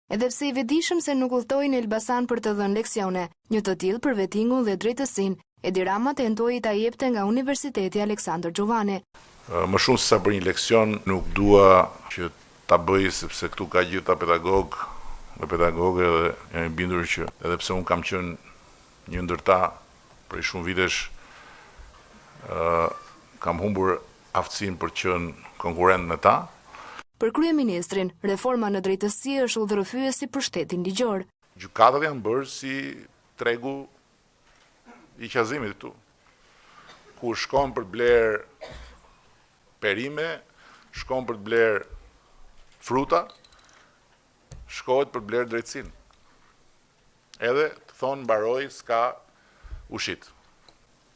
edhe pse i vetëdijshëm se nuk udhtoi në Elbasan për të dhënë leksione. Një të tillë për vettingun dhe drejtësinë, Edi Rama tentoi ta jepte nga Universiteti Aleksandër Xhuvani. Më shumë se sa për një leksion, nuk dua që ta bëj sepse këtu ka gjitha pedagog dhe pedagogë dhe jam i bindur që edhe pse unë kam qenë një ndër ta prej shumë vitesh, kam humbur aftësinë për të qenë konkurrent me ta. Për kryeministrin, reforma në drejtësi është udhërrëfyesi për shtetin ligjor. Gjykatat janë bërë si tregu i qazimit këtu, ku shkon për të bler perime, shkon për të bler fruta, shkohet për të bler drejtësinë. Edhe të thonë mbaroi s'ka ushit.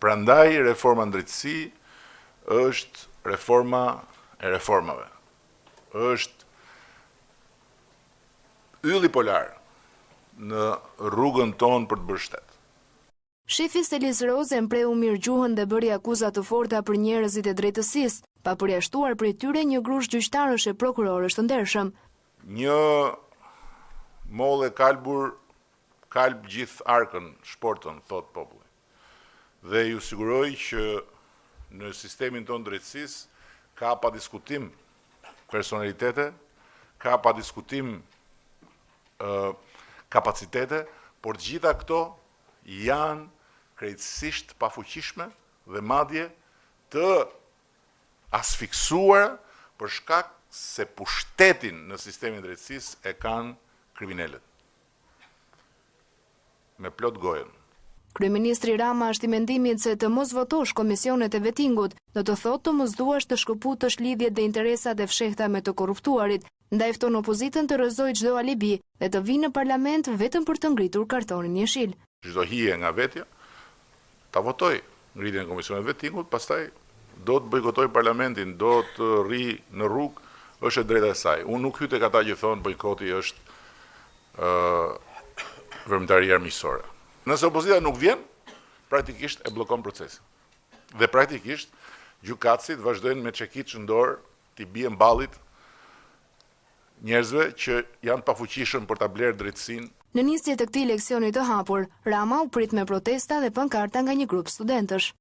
Prandaj reforma në drejtësi është reforma e reformave. Është ylli polar në rrugën tonë për të bërë shtet. Shefi Selis Roze mpreu mirëgjuhën dhe bëri akuza të forta për njerëzit e drejtësisë, pa përjashtuar prej tyre një grush gjyqtarësh e prokurorësh të ndershëm. Një mollë e kalbur kalb gjithë arkën, shportën, thot populli. Dhe ju siguroj që në sistemin tonë drejtësisë ka pa diskutim personalitete, ka pa diskutim kapacitete, por gjitha këto janë krejtësisht pafuqishme dhe madje të asfiksuara për shkak se pushtetin në sistemin drejtësisë e kanë kriminalët. Me plot gojen. Kryeministri Rama është i mendimit se të mos votosh komisionet e vettingut, do të thotë të mos duash të shkëputësh lidhjet dhe interesat e fshehta me të korruptuarit, ndaj fton opozitën të rrëzojë çdo alibi dhe të vinë në parlament vetëm për të ngritur kartonin jeshil. Çdo hije nga vetja, ta votoj ngritjen e komisionit vettingut, pastaj do të bojkotoj parlamentin, do të rri në rrugë, është e drejta e saj. Unë nuk hyj tek ata që thonë bojkoti është vërmëtaria armiqësore. Nëse opozita nuk vjen, praktikisht e bllokon procesin. Dhe praktikisht gjykatësit vazhdojnë me çekit në dorë t'i bien ballit njerëzve që janë pafuqishëm për ta blerë drejtësinë. Në nisje të këtij leksioni të hapur, Rama u prit me protesta dhe pankarta nga një grup studentësh.